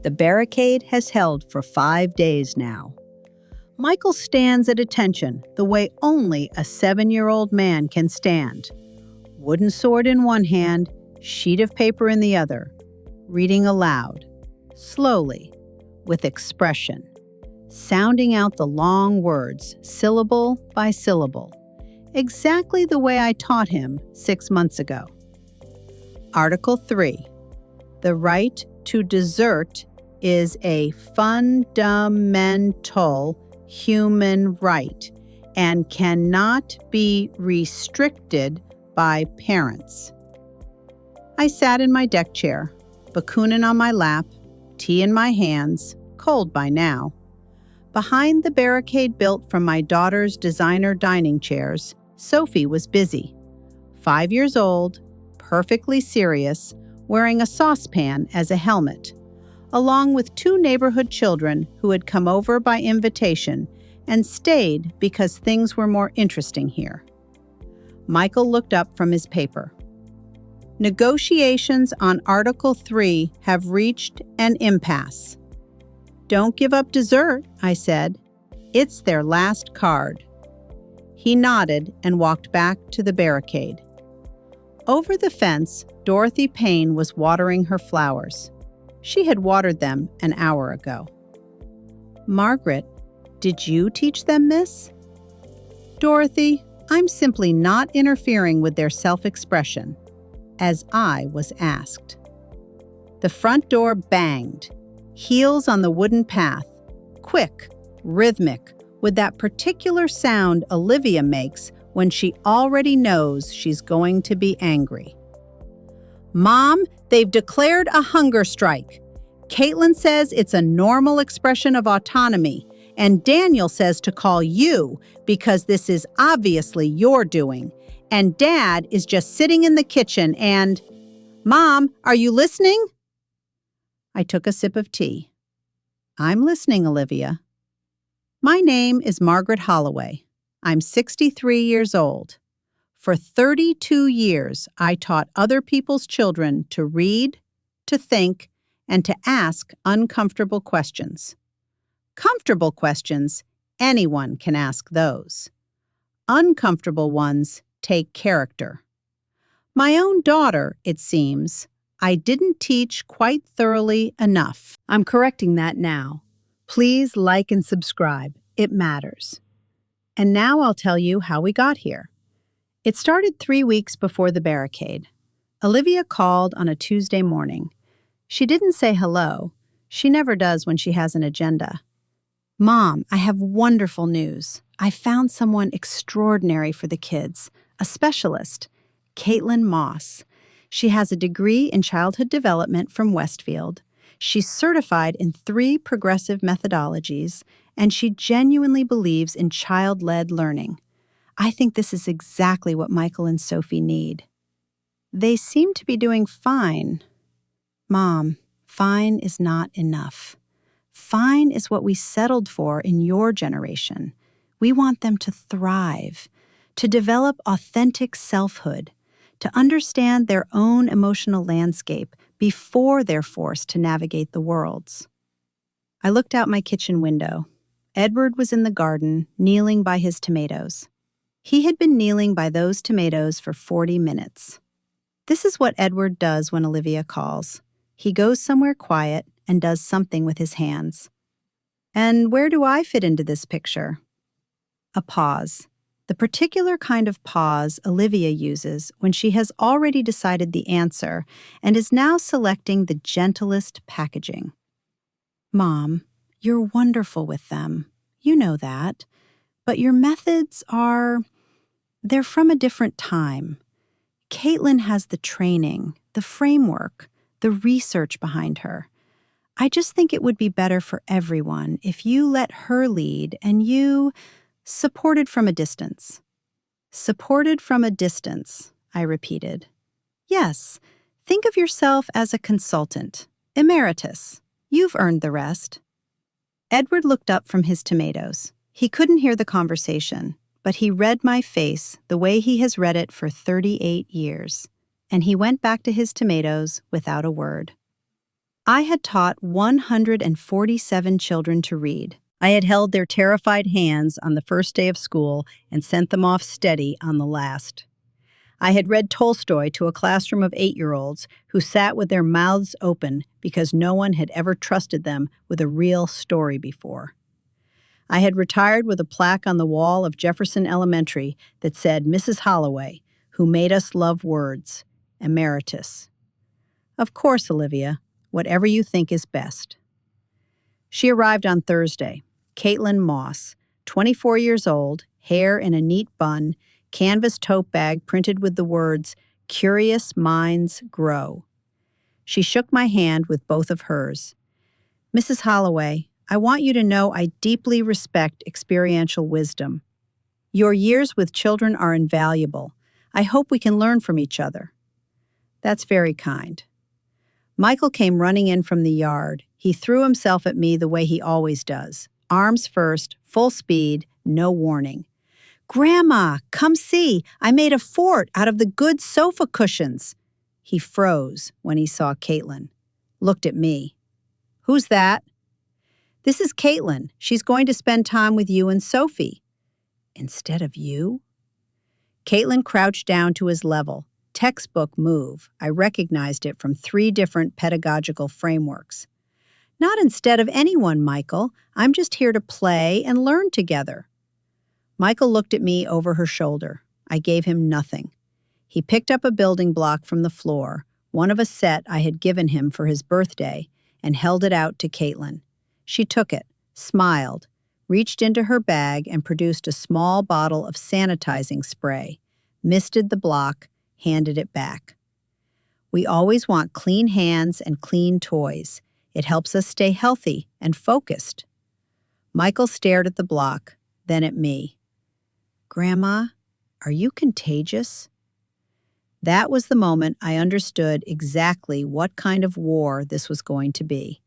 The barricade has held for 5 days now. Michael stands at attention the way only a 7-year-old man can stand. Wooden sword in one hand, sheet of paper in the other, reading aloud, slowly, with expression, sounding out the long words, syllable by syllable, exactly the way I taught him 6 months ago. Article 3. The right to desert is a fundamental human right and cannot be restricted by parents. I sat in my deck chair, Bakunin on my lap, tea in my hands, cold by now. Behind the barricade built from my daughter's designer dining chairs, Sophie was busy. 5 years old, perfectly serious, wearing a saucepan as a helmet, along with 2 neighborhood children who had come over by invitation and stayed because things were more interesting here. Michael looked up from his paper. Negotiations on Article 3 have reached an impasse. Don't give up dessert, I said. It's their last card. He nodded and walked back to the barricade. Over the fence, Dorothy Payne was watering her flowers. She had watered them an hour ago. Margaret, did you teach them, miss? Dorothy, I'm simply not interfering with their self-expression, as I was asked. The front door banged, heels on the wooden path, quick, rhythmic, with that particular sound Olivia makes when she already knows she's going to be angry. Mom, they've declared a hunger strike. Caitlin says it's a normal expression of autonomy, and Daniel says to call you because this is obviously your doing, and Dad is just sitting in the kitchen and... Mom, are you listening? I took a sip of tea. I'm listening, Olivia. My name is Margaret Holloway. I'm 63 years old. For 32 years, I taught other people's children to read, to think, and to ask uncomfortable questions. Comfortable questions, anyone can ask those. Uncomfortable ones take character. My own daughter, it seems, I didn't teach quite thoroughly enough. I'm correcting that now. Please like and subscribe. It matters. And now I'll tell you how we got here. It started 3 weeks before the barricade. Olivia called on a Tuesday morning. She didn't say hello. She never does when she has an agenda. Mom, I have wonderful news. I found someone extraordinary for the kids, a specialist, Caitlin Moss. She has a degree in childhood development from Westfield. She's certified in 3 progressive methodologies, and she genuinely believes in child-led learning. I think this is exactly what Michael and Sophie need. They seem to be doing fine. Mom, fine is not enough. Fine is what we settled for in your generation. We want them to thrive, to develop authentic selfhood, to understand their own emotional landscape before they're forced to navigate the world's. I looked out my kitchen window. Edward was in the garden, kneeling by his tomatoes. He had been kneeling by those tomatoes for 40 minutes. This is what Edward does when Olivia calls. He goes somewhere quiet and does something with his hands. And where do I fit into this picture? A pause. The particular kind of pause Olivia uses when she has already decided the answer and is now selecting the gentlest packaging. Mom, you're wonderful with them. You know that. But your methods they're from a different time. Caitlin has the training, the framework, the research behind her. I just think it would be better for everyone if you let her lead and you supported from a distance. Supported from a distance, I repeated. Yes, think of yourself as a consultant, emeritus. You've earned the rest. Edward looked up from his tomatoes. He couldn't hear the conversation, but he read my face the way he has read it for 38 years, and he went back to his tomatoes without a word. I had taught 147 children to read. I had held their terrified hands on the first day of school and sent them off steady on the last. I had read Tolstoy to a classroom of 8-year-olds who sat with their mouths open because no one had ever trusted them with a real story before. I had retired with a plaque on the wall of Jefferson Elementary that said, Mrs. Holloway, who made us love words, emeritus. Of course, Olivia, whatever you think is best. She arrived on Thursday. Caitlin Moss, 24 years old, hair in a neat bun, canvas tote bag printed with the words, Curious Minds Grow. She shook my hand with both of hers. Mrs. Holloway, I want you to know I deeply respect experiential wisdom. Your years with children are invaluable. I hope we can learn from each other. That's very kind. Michael came running in from the yard. He threw himself at me the way he always does. Arms first, full speed, no warning. Grandma, come see. I made a fort out of the good sofa cushions. He froze when he saw Caitlin. Looked at me. Who's that? This is Caitlin. She's going to spend time with you and Sophie. Instead of you? Caitlin crouched down to his level. Textbook move. I recognized it from 3 different pedagogical frameworks. Not instead of anyone, Michael. I'm just here to play and learn together. Michael looked at me over her shoulder. I gave him nothing. He picked up a building block from the floor, one of a set I had given him for his birthday, and held it out to Caitlin. She took it, smiled, reached into her bag and produced a small bottle of sanitizing spray, misted the block, handed it back. We always want clean hands and clean toys. It helps us stay healthy and focused. Michael stared at the block, then at me. Grandma, are you contagious? That was the moment I understood exactly what kind of war this was going to be.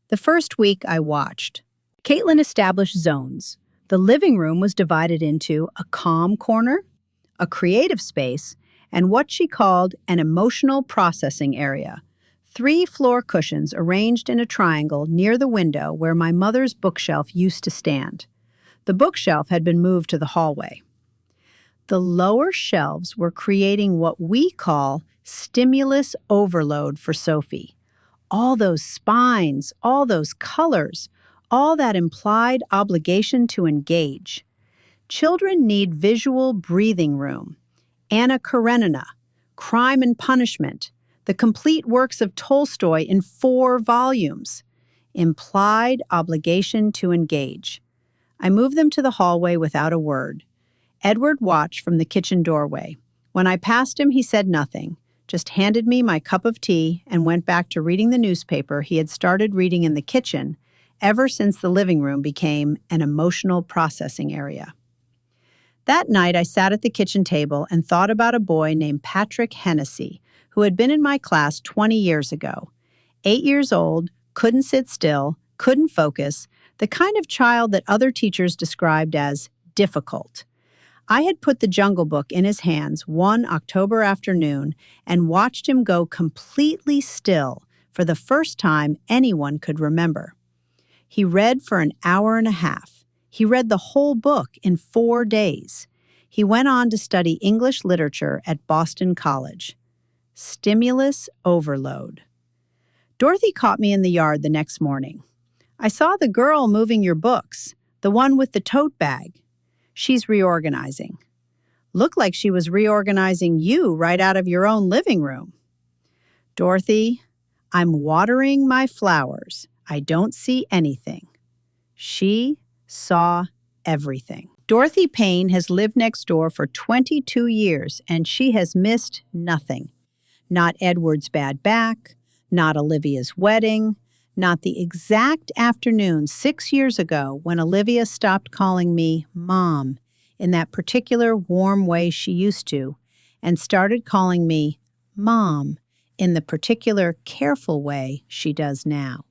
The first week I watched. Caitlin established zones. The living room was divided into a calm corner, a creative space, and what she called an emotional processing area. 3 floor cushions arranged in a triangle near the window where my mother's bookshelf used to stand. The bookshelf had been moved to the hallway. The lower shelves were creating what we call stimulus overload for Sophie. All those spines, all those colors, all that implied obligation to engage. Children need visual breathing room. Anna Karenina, Crime and Punishment, the complete works of Tolstoy in 4 volumes. Implied obligation to engage. I moved them to the hallway without a word. Edward watched from the kitchen doorway. When I passed him, he said nothing, just handed me my cup of tea and went back to reading the newspaper he had started reading in the kitchen ever since the living room became an emotional processing area. That night, I sat at the kitchen table and thought about a boy named Patrick Hennessy, who had been in my class 20 years ago. 8 years old, couldn't sit still, couldn't focus, the kind of child that other teachers described as difficult. I had put the Jungle Book in his hands one October afternoon and watched him go completely still for the first time anyone could remember. He read for an hour and a half. He read the whole book in 4 days. He went on to study English literature at Boston College. Stimulus overload. Dorothy caught me in the yard the next morning. I saw the girl moving your books, the one with the tote bag. She's reorganizing. Looked like she was reorganizing you right out of your own living room. Dorothy, I'm watering my flowers. I don't see anything. She saw everything. Dorothy Payne has lived next door for 22 years, and she has missed nothing. Not Edward's bad back, not Olivia's wedding, not the exact afternoon 6 years ago when Olivia stopped calling me Mom in that particular warm way she used to, and started calling me Mom in the particular careful way she does now.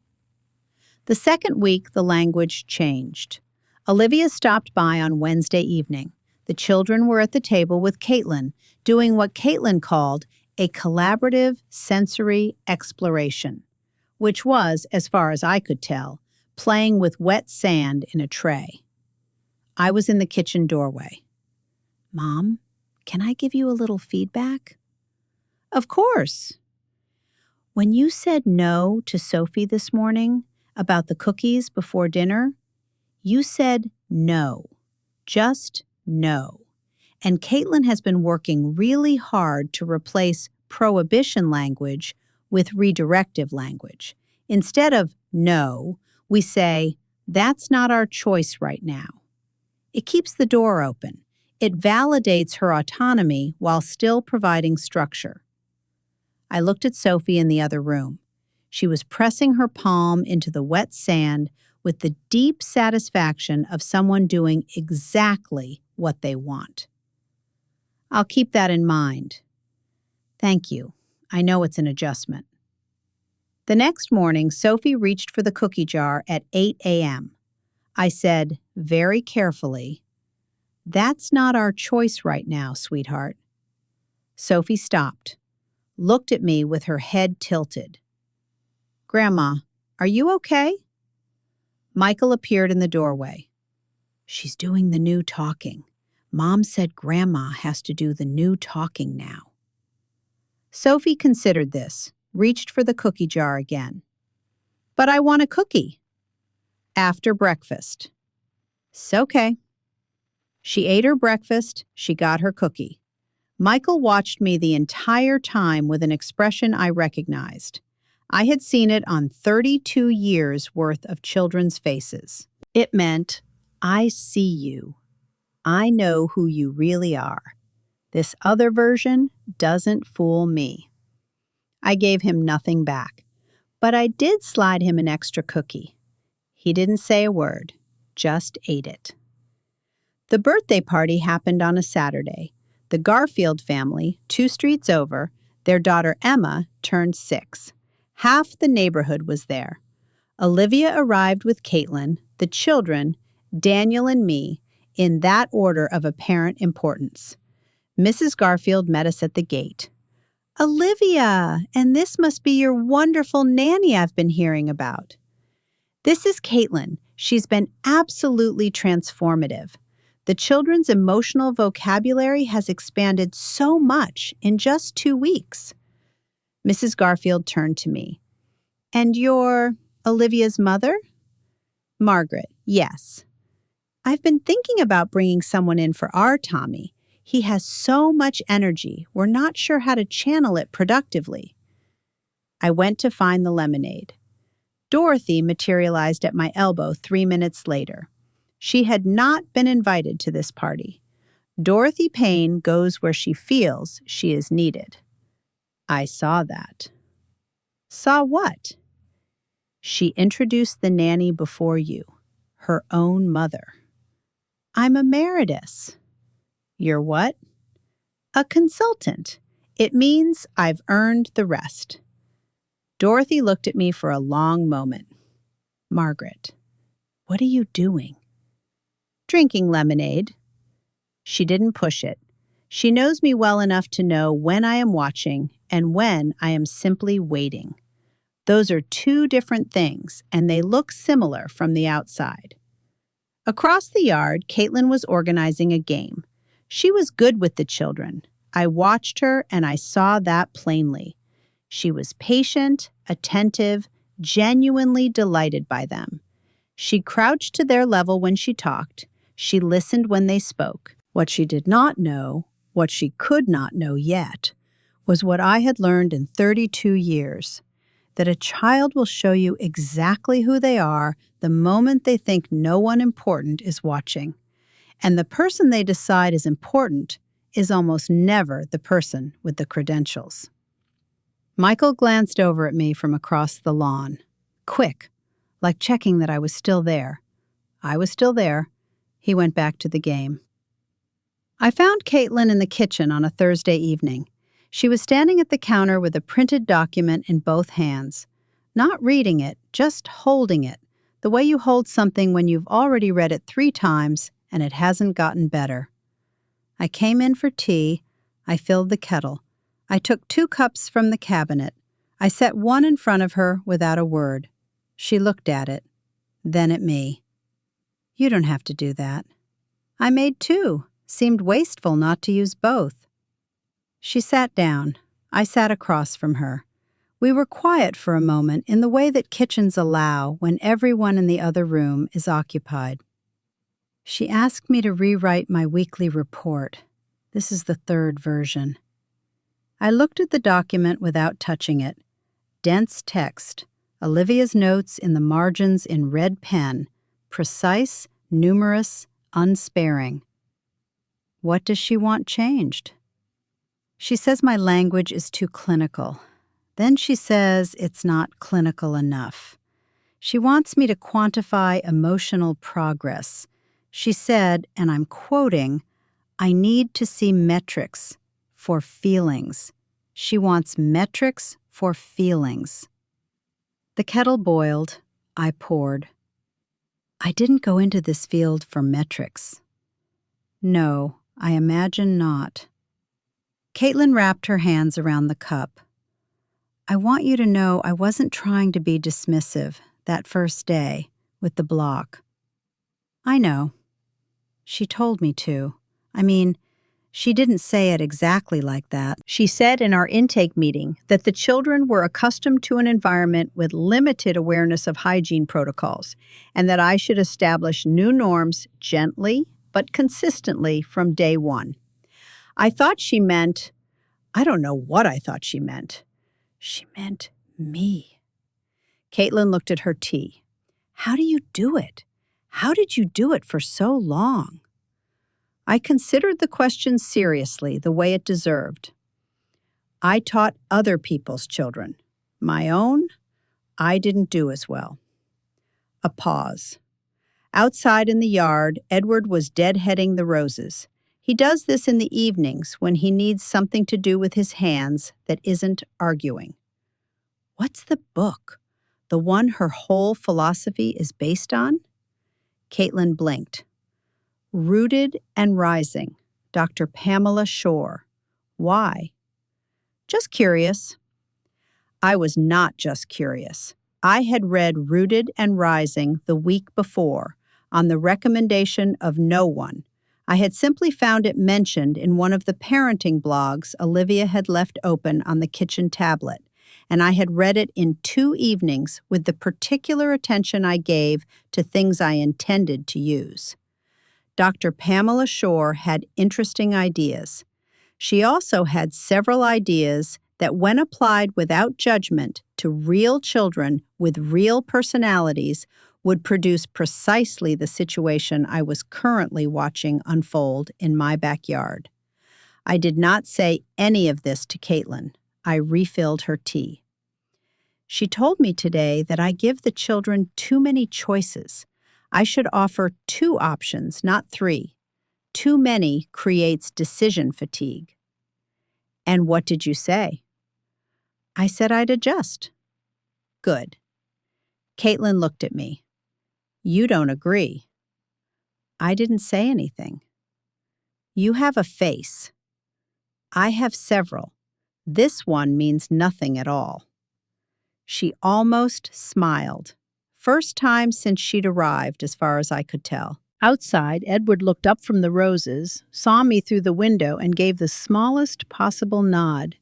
The second week, the language changed. Olivia stopped by on Wednesday evening. The children were at the table with Caitlin, doing what Caitlin called a collaborative sensory exploration. which was, as far as I could tell, playing with wet sand in a tray. I was in the kitchen doorway. "Mom, can I give you a little feedback?" "Of course." "When you said no to Sophie this morning about the cookies before dinner, you said no. Just no. And Caitlin has been working really hard to replace prohibition language with redirective language. Instead of no, we say, that's not our choice right now. It keeps the door open. It validates her autonomy while still providing structure." I looked at Sophie in the other room. She was pressing her palm into the wet sand with the deep satisfaction of someone doing exactly what they want. "I'll keep that in mind." "Thank you. I know it's an adjustment." The next morning, Sophie reached for the cookie jar at 8 a.m. I said, very carefully, "That's not our choice right now, sweetheart." Sophie stopped, looked at me with her head tilted. "Grandma, are you okay?" Michael appeared in the doorway. "She's doing the new talking. Mom said Grandma has to do the new talking now." Sophie considered this, reached for the cookie jar again. "But I want a cookie." "After breakfast." "'S okay." She ate her breakfast, she got her cookie. Michael watched me the entire time with an expression I recognized. I had seen it on 32 years' worth of children's faces. It meant, I see you. I know who you really are. This other version doesn't fool me. I gave him nothing back, but I did slide him an extra cookie. He didn't say a word, just ate it. The birthday party happened on a Saturday. The Garfield family, 2 streets over, their daughter Emma turned 6. Half the neighborhood was there. Olivia arrived with Caitlin, the children, Daniel and me, in that order of apparent importance. Mrs. Garfield met us at the gate. "Olivia, and this must be your wonderful nanny I've been hearing about." "This is Caitlin. She's been absolutely transformative. The children's emotional vocabulary has expanded so much in just 2 weeks." Mrs. Garfield turned to me. "And you're Olivia's mother?" "Margaret, yes. I've been thinking about bringing someone in for our Tommy. He has so much energy, we're not sure how to channel it productively." I went to find the lemonade. Dorothy materialized at my elbow 3 minutes later. She had not been invited to this party. Dorothy Payne goes where she feels she is needed. I saw that. Saw what? She introduced the nanny before you, her own mother. "I'm emeritus." "You're what?" "A consultant. It means I've earned the rest." Dorothy looked at me for a long moment. "Margaret, what are you doing?" "Drinking lemonade." She didn't push it. She knows me well enough to know when I am watching and when I am simply waiting. Those are 2 different things, and they look similar from the outside. Across the yard, Caitlin was organizing a game. She was good with the children. I watched her, and I saw that plainly. She was patient, attentive, genuinely delighted by them. She crouched to their level when she talked. She listened when they spoke. What she did not know, what she could not know yet, was what I had learned in 32 years, that a child will show you exactly who they are the moment they think no one important is watching. And the person they decide is important is almost never the person with the credentials. Michael glanced over at me from across the lawn. Quick, like checking that I was still there. I was still there. He went back to the game. I found Caitlin in the kitchen on a Thursday evening. She was standing at the counter with a printed document in both hands. Not reading it, just holding it, the way you hold something when you've already read it 3 times and it hasn't gotten better. I came in for tea. I filled the kettle. I took 2 cups from the cabinet. I set one in front of her without a word. She looked at it, then at me. You don't have to do that. I made two. Seemed wasteful not to use both. She sat down. I sat across from her. We were quiet for a moment in the way that kitchens allow when everyone in the other room is occupied. She asked me to rewrite my weekly report. This is the third version. I looked at the document without touching it. Dense text, Olivia's notes in the margins in red pen, precise, numerous, unsparing. What does she want changed? She says my language is too clinical. Then she says it's not clinical enough. She wants me to quantify emotional progress. She said, and I'm quoting, I need to see metrics for feelings. She wants metrics for feelings. The kettle boiled. I poured. I didn't go into this field for metrics. No, I imagine not. Caitlin wrapped her hands around the cup. I want you to know I wasn't trying to be dismissive that first day with the block. I know. She told me to. I mean, she didn't say it exactly like that. She said in our intake meeting that the children were accustomed to an environment with limited awareness of hygiene protocols, and that I should establish new norms gently but consistently from day one. I thought she meant, I don't know what I thought she meant. She meant me. Caitlin looked at her tea. How do you do it? How did you do it for so long? I considered the question seriously, the way it deserved. I taught other people's children. My own, I didn't do as well. A pause. Outside in the yard, Edward was deadheading the roses. He does this in the evenings when he needs something to do with his hands that isn't arguing. What's the book? The one her whole philosophy is based on? Caitlin blinked. Rooted and Rising, Dr. Pamela Shore. Why? Just curious. I was not just curious. I had read Rooted and Rising the week before, on the recommendation of no one. I had simply found it mentioned in one of the parenting blogs Olivia had left open on the kitchen tablet, and I had read it in 2 evenings with the particular attention I gave to things I intended to use. Dr. Pamela Shore had interesting ideas. She also had several ideas that, when applied without judgment to real children with real personalities, would produce precisely the situation I was currently watching unfold in my backyard. I did not say any of this to Caitlin. I refilled her tea. She told me today that I give the children too many choices. I should offer 2 options, not 3. Too many creates decision fatigue. And what did you say? I said I'd adjust. Good. Caitlin looked at me. You don't agree. I didn't say anything. You have a face. I have several. This one means nothing at all. She almost smiled. First time since she'd arrived, as far as I could tell. Outside, Edward looked up from the roses, saw me through the window, and gave the smallest possible nod.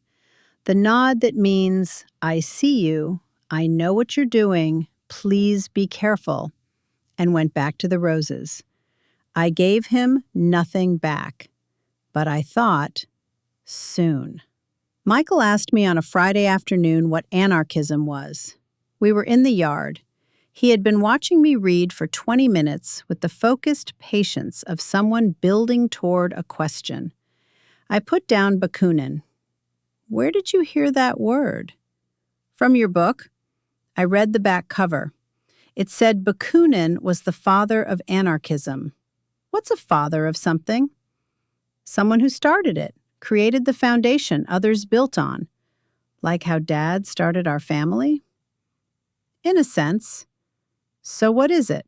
The nod that means, I see you, I know what you're doing, please be careful, and went back to the roses. I gave him nothing back, but I thought, soon. Michael asked me on a Friday afternoon what anarchism was. We were in the yard. He had been watching me read for 20 minutes with the focused patience of someone building toward a question. I put down Bakunin. Where did you hear that word? From your book. I read the back cover. It said Bakunin was the father of anarchism. What's a father of something? Someone who started it, created the foundation others built on. Like how Dad started our family? In a sense. So what is it?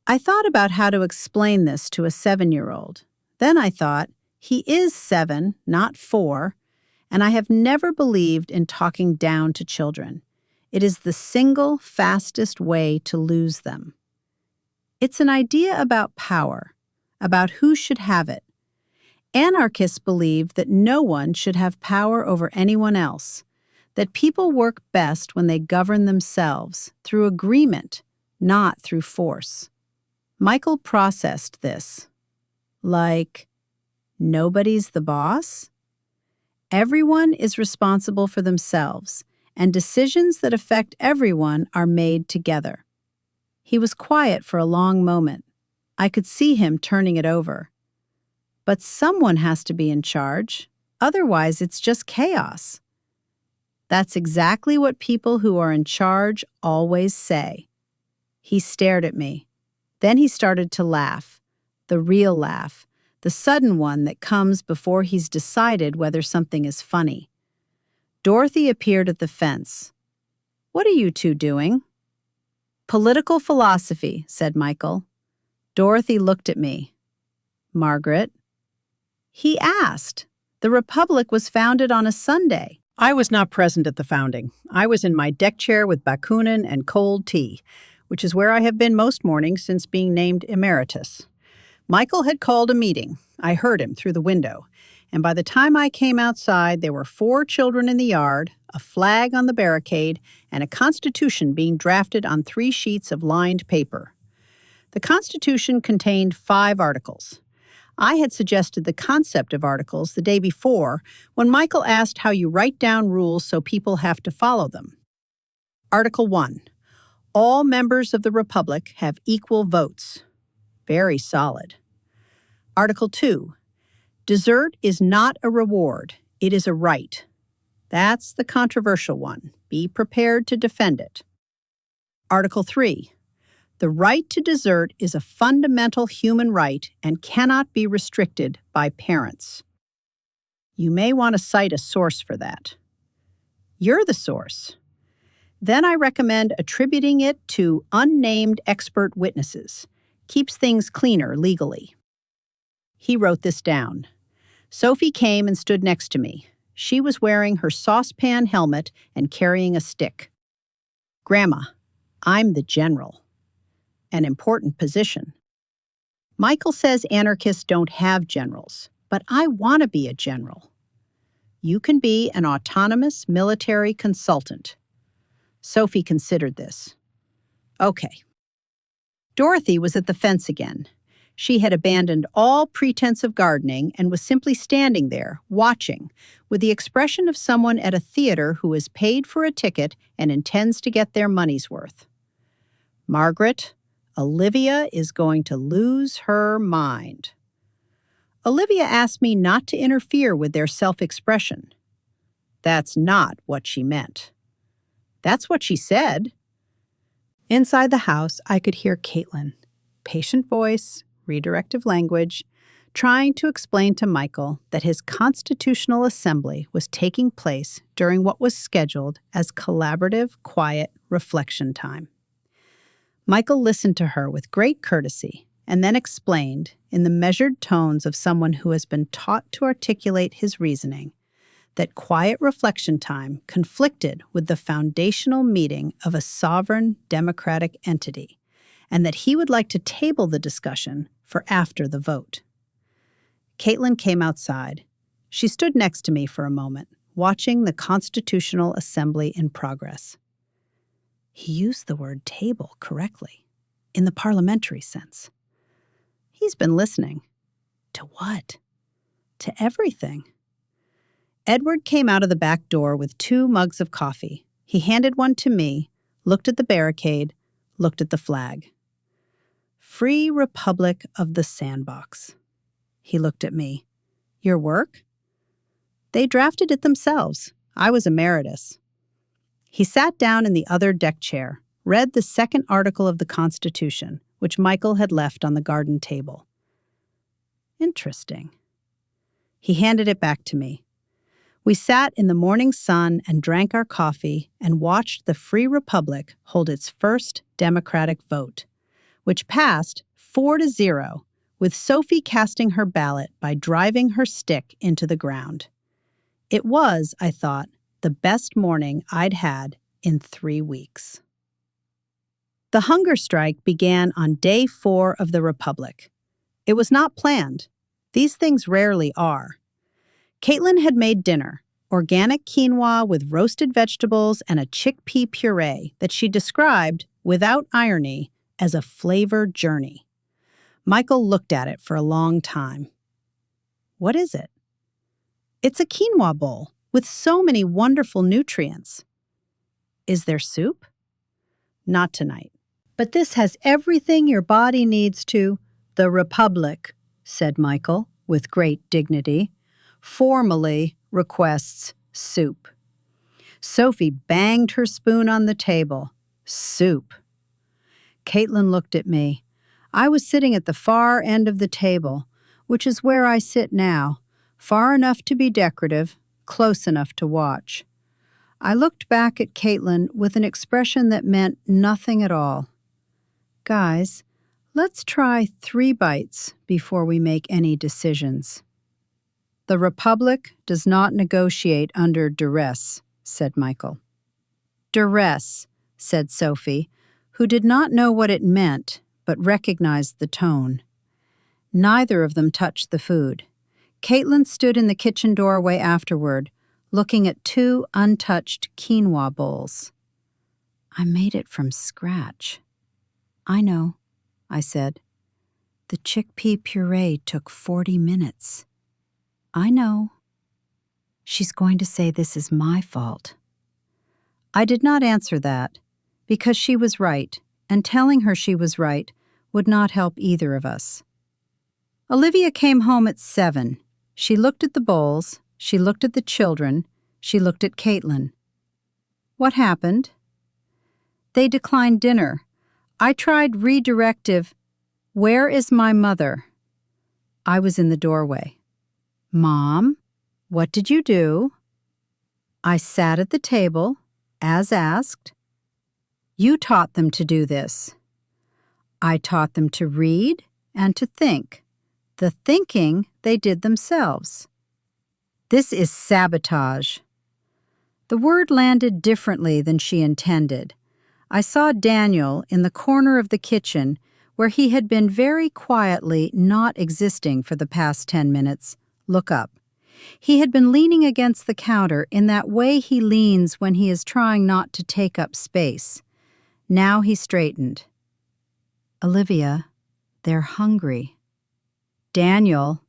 I thought about how to explain this to a 7-year-old. Then I thought, he is 7, not 4, and I have never believed in talking down to children. It is the single fastest way to lose them. It's an idea about power, about who should have it. Anarchists believe that no one should have power over anyone else, that people work best when they govern themselves through agreement, not through force. Michael processed this. Like, nobody's the boss? Everyone is responsible for themselves, and decisions that affect everyone are made together. He was quiet for a long moment. I could see him turning it over. But someone has to be in charge, otherwise it's just chaos. That's exactly what people who are in charge always say. He stared at me. Then he started to laugh, the real laugh, the sudden one that comes before he's decided whether something is funny. Dorothy appeared at the fence. "What are you two doing?" "Political philosophy," said Michael. Dorothy looked at me. "Margaret?" He asked. The Republic was founded on a Sunday. I was not present at the founding. I was in my deck chair with Bakunin and cold tea, which is where I have been most mornings since being named emeritus. Michael had called a meeting. I heard him through the window. And by the time I came outside, there were 4 children in the yard, a flag on the barricade, and a constitution being drafted on 3 sheets of lined paper. The Constitution contained 5 articles. I had suggested the concept of articles the day before when Michael asked how you write down rules so people have to follow them. Article 1. All members of the Republic have equal votes. Very solid. Article 2. Dessert is not a reward, it is a right. That's the controversial one. Be prepared to defend it. Article 3. The right to dessert is a fundamental human right and cannot be restricted by parents. You may want to cite a source for that. You're the source. Then I recommend attributing it to unnamed expert witnesses. Keeps things cleaner legally. He wrote this down. Sophie came and stood next to me. She was wearing her saucepan helmet and carrying a stick. "Grandma, I'm the general." An important position. Michael says anarchists don't have generals, but I want to be a general. You can be an autonomous military consultant. Sophie considered this. Okay. Dorothy was at the fence again. She had abandoned all pretense of gardening and was simply standing there, watching, with the expression of someone at a theater who has paid for a ticket and intends to get their money's worth. "Margaret, Olivia is going to lose her mind." Olivia asked me not to interfere with their self-expression. That's not what she meant. That's what she said. Inside the house, I could hear Caitlin, patient voice, redirective language, trying to explain to Michael that his constitutional assembly was taking place during what was scheduled as collaborative, quiet reflection time. Michael listened to her with great courtesy and then explained, in the measured tones of someone who has been taught to articulate his reasoning, that quiet reflection time conflicted with the foundational meeting of a sovereign democratic entity, and that he would like to table the discussion for after the vote. Caitlin came outside. She stood next to me for a moment, watching the Constitutional Assembly in progress. He used the word table correctly, in the parliamentary sense. He's been listening. To what? To everything. Edward came out of the back door with 2 mugs of coffee. He handed one to me, looked at the barricade, looked at the flag. Free Republic of the Sandbox. He looked at me. Your work? They drafted it themselves. I was emeritus. He sat down in the other deck chair, read the 2nd article of the Constitution, which Michael had left on the garden table. Interesting. He handed it back to me. We sat in the morning sun and drank our coffee and watched the Free Republic hold its first democratic vote, which passed 4-0, with Sophie casting her ballot by driving her stick into the ground. It was, I thought, the best morning I'd had in 3 weeks. The hunger strike began on day 4 of the Republic. It was not planned. These things rarely are. Caitlin had made dinner, organic quinoa with roasted vegetables and a chickpea puree that she described, without irony, as a flavor journey. Michael looked at it for a long time. What is it? It's a quinoa bowl with so many wonderful nutrients. Is there soup? Not tonight. But this has everything your body needs to. The Republic, said Michael, with great dignity, formally requests soup. Sophie banged her spoon on the table. Soup. Caitlin looked at me. I was sitting at the far end of the table, which is where I sit now, far enough to be decorative, close enough to watch. I looked back at Caitlin with an expression that meant nothing at all. Guys, let's try 3 bites before we make any decisions. The Republic does not negotiate under duress, said Michael. Duress, said Sophie, who did not know what it meant, but recognized the tone. Neither of them touched the food. Caitlin stood in the kitchen doorway afterward, looking at 2 untouched quinoa bowls. I made it from scratch. I know, I said. The chickpea puree took 40 minutes. I know. She's going to say this is my fault. I did not answer that, because she was right, and telling her she was right would not help either of us. Olivia came home at 7. She looked at the bowls, she looked at the children, she looked at Caitlin. What happened? They declined dinner. I tried redirective, "Where is my mother?" I was in the doorway. Mom, what did you do? I sat at the table, as asked. You taught them to do this. I taught them to read and to think. The thinking they did themselves. This is sabotage. The word landed differently than she intended. I saw Daniel in the corner of the kitchen where he had been very quietly not existing for the past 10 minutes, look up. He had been leaning against the counter in that way he leans when he is trying not to take up space. Now he straightened. Olivia, they're hungry. Daniel,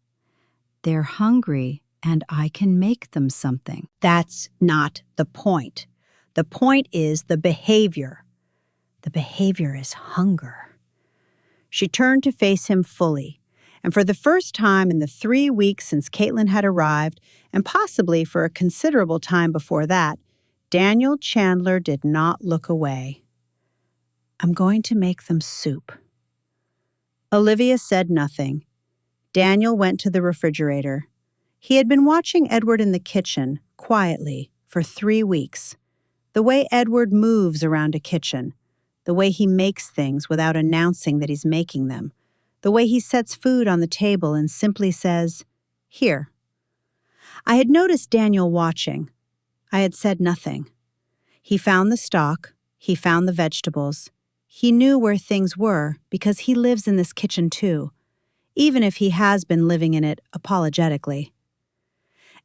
they're hungry and I can make them something. That's not the point. The point is the behavior. The behavior is hunger. She turned to face him fully, and for the first time in the 3 weeks since Caitlin had arrived, and possibly for a considerable time before that, Daniel Chandler did not look away. I'm going to make them soup. Olivia said nothing. Daniel went to the refrigerator. He had been watching Edward in the kitchen, quietly, for 3 weeks. The way Edward moves around a kitchen, the way he makes things without announcing that he's making them, the way he sets food on the table and simply says, "Here." I had noticed Daniel watching. I had said nothing. He found the stock, he found the vegetables. He knew where things were because he lives in this kitchen too, even if he has been living in it apologetically.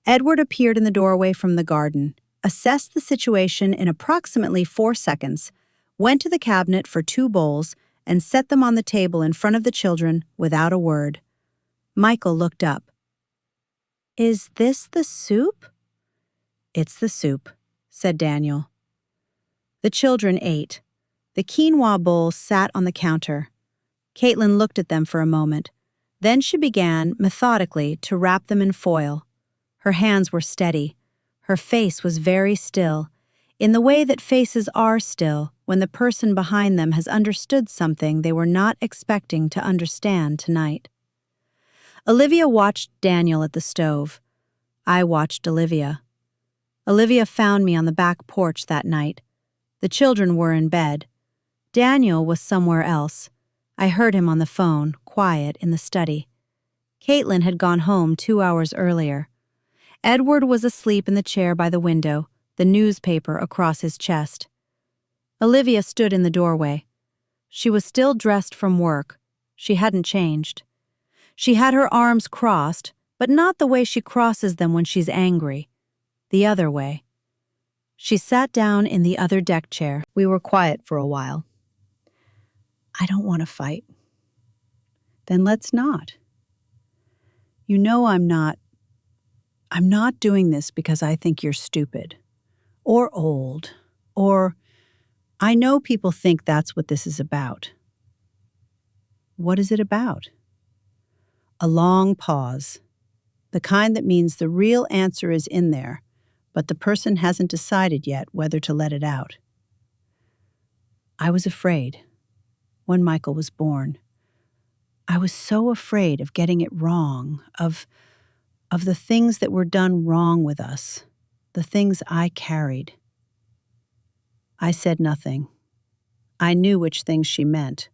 Edward appeared in the doorway from the garden, assessed the situation in approximately 4 seconds, went to the cabinet for 2 bowls, and set them on the table in front of the children without a word. Michael looked up. Is this the soup? It's the soup, said Daniel. The children ate. The quinoa bowls sat on the counter. Caitlin looked at them for a moment. Then she began, methodically, to wrap them in foil. Her hands were steady. Her face was very still, in the way that faces are still when the person behind them has understood something they were not expecting to understand tonight. Olivia watched Daniel at the stove. I watched Olivia. Olivia found me on the back porch that night. The children were in bed. Daniel was somewhere else. I heard him on the phone, quiet, in the study. Caitlin had gone home 2 hours earlier. Edward was asleep in the chair by the window, the newspaper across his chest. Olivia stood in the doorway. She was still dressed from work. She hadn't changed. She had her arms crossed, but not the way she crosses them when she's angry. The other way. She sat down in the other deck chair. We were quiet for a while. I don't want to fight. Then let's not. You know I'm not doing this because I think you're stupid or old or I know people think that's what this is about. What is it about? A long pause, the kind that means the real answer is in there, but the person hasn't decided yet whether to let it out. I was afraid when Michael was born. I was so afraid of getting it wrong, of the things that were done wrong with us, the things I carried. I said nothing. I knew which things she meant.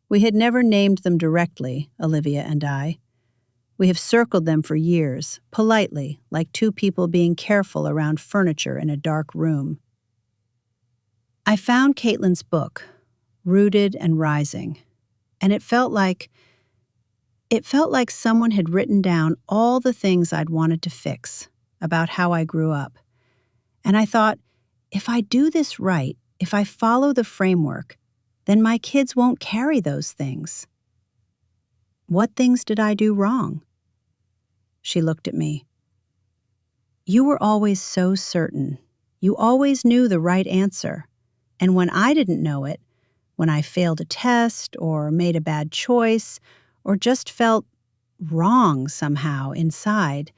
We had never named them directly, Olivia and I. We have circled them for years, politely, like two people being careful around furniture in a dark room. I found Caitlin's book, Rooted and Rising, and it felt like someone had written down all the things I'd wanted to fix about how I grew up. And I thought, if I do this right, if I follow the framework, then my kids won't carry those things. What things did I do wrong? She looked at me. You were always so certain. You always knew the right answer. And when I didn't know it, when I failed a test or made a bad choice or just felt wrong somehow inside,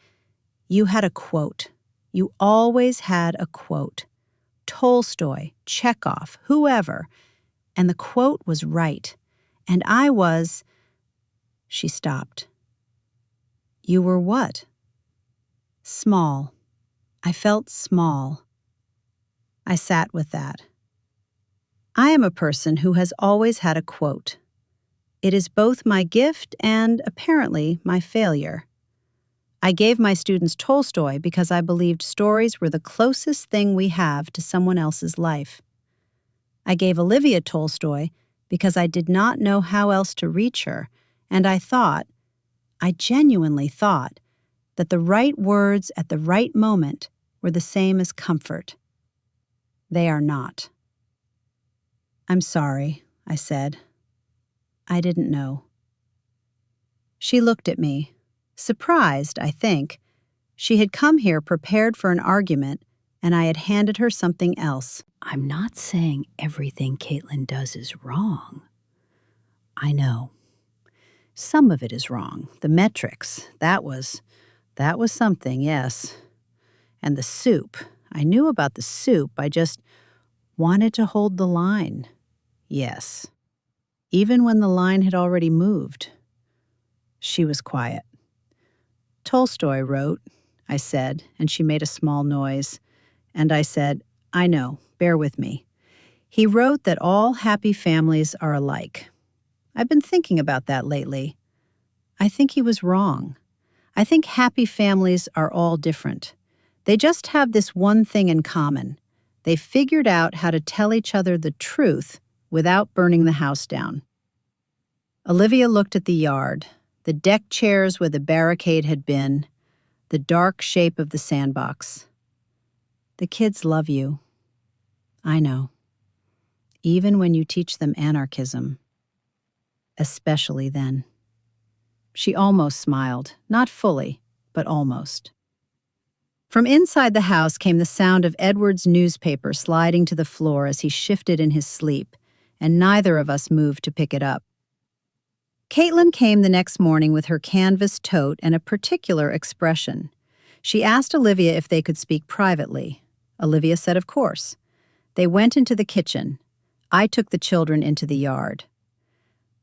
you had a quote. You always had a quote. Tolstoy, Chekhov, whoever. And the quote was right. And I was... She stopped. You were what? Small. I felt small. I sat with that. I am a person who has always had a quote. It is both my gift and, apparently, my failure. I gave my students Tolstoy because I believed stories were the closest thing we have to someone else's life. I gave Olivia Tolstoy because I did not know how else to reach her, and I genuinely thought, that the right words at the right moment were the same as comfort. They are not. I'm sorry, I said. I didn't know. She looked at me, surprised, I think. She had come here prepared for an argument, and I had handed her something else. I'm not saying everything Caitlin does is wrong. I know. Some of it is wrong. The metrics, that was something, yes. And the soup. I knew about the soup. I just wanted to hold the line. Yes. Even when the line had already moved. She was quiet. Tolstoy wrote, I said, and she made a small noise. And I said, I know, bear with me. He wrote that all happy families are alike. I've been thinking about that lately. I think he was wrong. I think happy families are all different. They just have this one thing in common. They figured out how to tell each other the truth without burning the house down. Olivia looked at the yard, the deck chairs where the barricade had been, the dark shape of the sandbox. The kids love you. I know. Even when you teach them anarchism. Especially then. She almost smiled, not fully, but almost. From inside the house came the sound of Edward's newspaper sliding to the floor as he shifted in his sleep, and neither of us moved to pick it up. Caitlin came the next morning with her canvas tote and a particular expression. She asked Olivia if they could speak privately. Olivia said of course. They went into the kitchen. I took the children into the yard.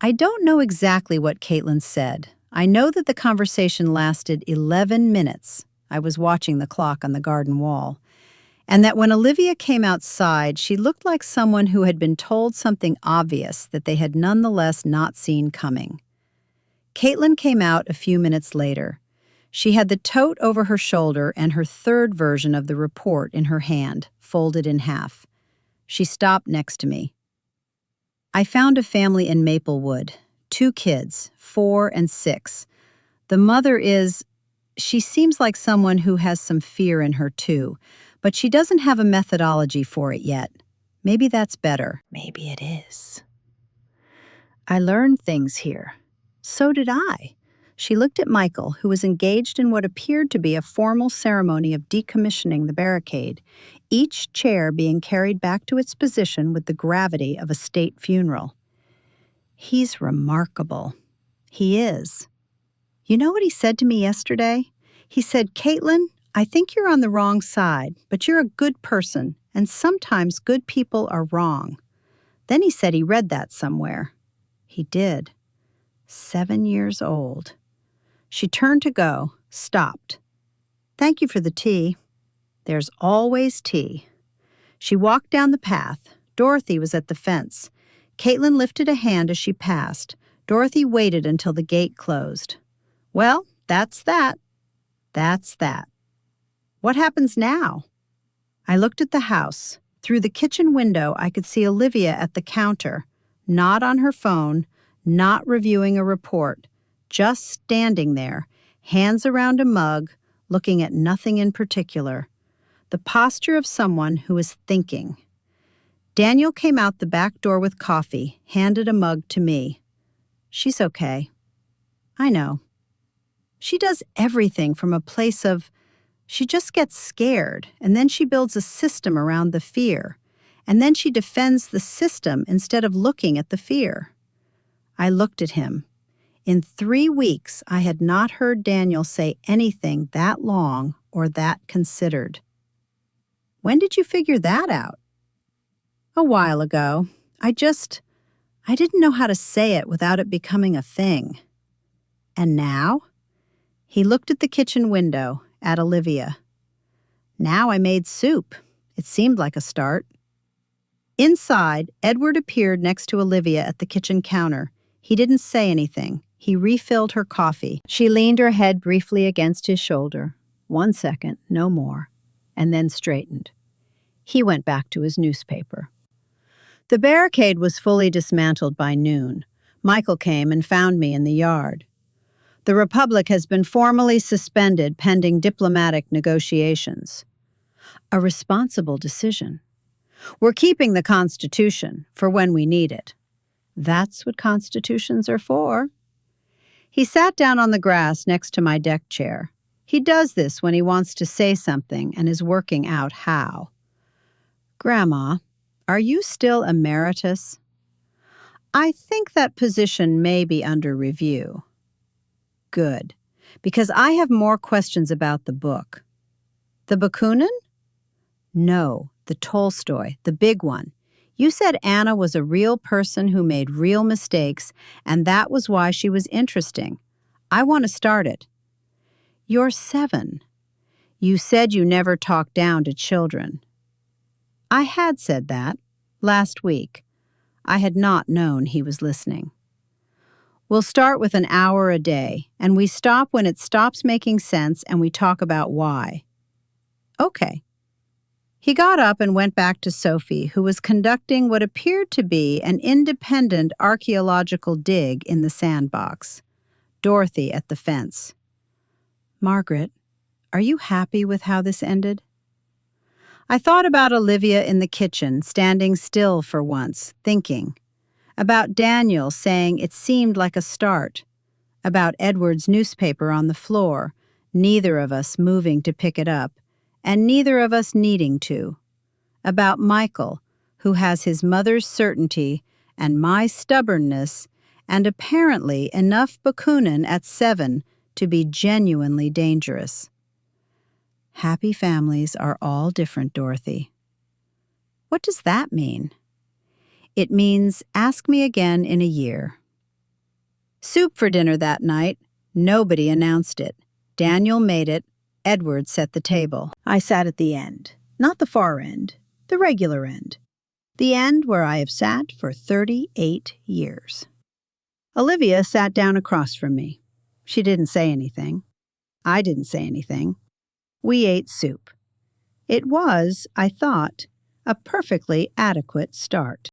I don't know exactly what Caitlin said. I know that the conversation lasted 11 minutes. I was watching the clock on the garden wall. And that when Olivia came outside, she looked like someone who had been told something obvious that they had nonetheless not seen coming. Caitlin came out a few minutes later. She had the tote over her shoulder and her third version of the report in her hand, folded in half. She stopped next to me. I found a family in Maplewood, 2 kids, 4 and 6. The mother she seems like someone who has some fear in her too, but she doesn't have a methodology for it yet. Maybe that's better. Maybe it is. I learned things here. So did I. She looked at Michael, who was engaged in what appeared to be a formal ceremony of decommissioning the barricade, each chair being carried back to its position with the gravity of a state funeral. He's remarkable. He is. You know what he said to me yesterday? He said, "Caitlin, I think you're on the wrong side, but you're a good person, and sometimes good people are wrong." Then he said he read that somewhere. He did. 7 years old. She turned to go, stopped. "Thank you for the tea." There's always tea. She walked down the path. Dorothy was at the fence. Caitlin lifted a hand as she passed. Dorothy waited until the gate closed. "Well, that's that. That's that. What happens now?" I looked at the house. Through the kitchen window, I could see Olivia at the counter, not on her phone, not reviewing a report, just standing there, hands around a mug, looking at nothing in particular. The posture of someone who is thinking. Daniel came out the back door with coffee, handed a mug to me. "She's okay." "I know." She does everything from a place of, she just gets scared, and then she builds a system around the fear, and then she defends the system instead of looking at the fear. I looked at him. In 3 weeks, I had not heard Daniel say anything that long or that considered. "When did you figure that out?" "A while ago. I didn't know how to say it without it becoming a thing." "And now?" He looked at the kitchen window, at Olivia. "Now I made soup. It seemed like a start." Inside, Edward appeared next to Olivia at the kitchen counter. He didn't say anything. He refilled her coffee. She leaned her head briefly against his shoulder. 1 second, no more, and then straightened. He went back to his newspaper. The barricade was fully dismantled by noon. Michael came and found me in the yard. "The Republic has been formally suspended pending diplomatic negotiations." A responsible decision. "We're keeping the Constitution for when we need it." That's what constitutions are for. He sat down on the grass next to my deck chair. He does this when he wants to say something and is working out how. "Grandma, are you still emeritus?" "I think that position may be under review." "Good, because I have more questions about the book." "The Bakunin?" "No, the Tolstoy, the big one. You said Anna was a real person who made real mistakes, and that was why she was interesting. I want to start it." "You're 7. You said you never talked down to children." I had said that, last week. I had not known he was listening. "We'll start with an hour a day, and we stop when it stops making sense and we talk about why." "Okay." He got up and went back to Sophie, who was conducting what appeared to be an independent archaeological dig in the sandbox. Dorothy at the fence. "Margaret, are you happy with how this ended?" I thought about Olivia in the kitchen, standing still for once, thinking. About Daniel saying it seemed like a start. About Edward's newspaper on the floor, neither of us moving to pick it up, and neither of us needing to. About Michael, who has his mother's certainty and my stubbornness, and apparently enough Bakunin at 7 to be genuinely dangerous. Happy families are all different, Dorothy. What does that mean? It means ask me again in a year. Soup for dinner that night. Nobody announced it. Daniel made it. Edward set the table. I sat at the end, not the far end, the regular end. The end where I have sat for 38 years. Olivia sat down across from me. She didn't say anything. I didn't say anything. We ate soup. It was, I thought, a perfectly adequate start.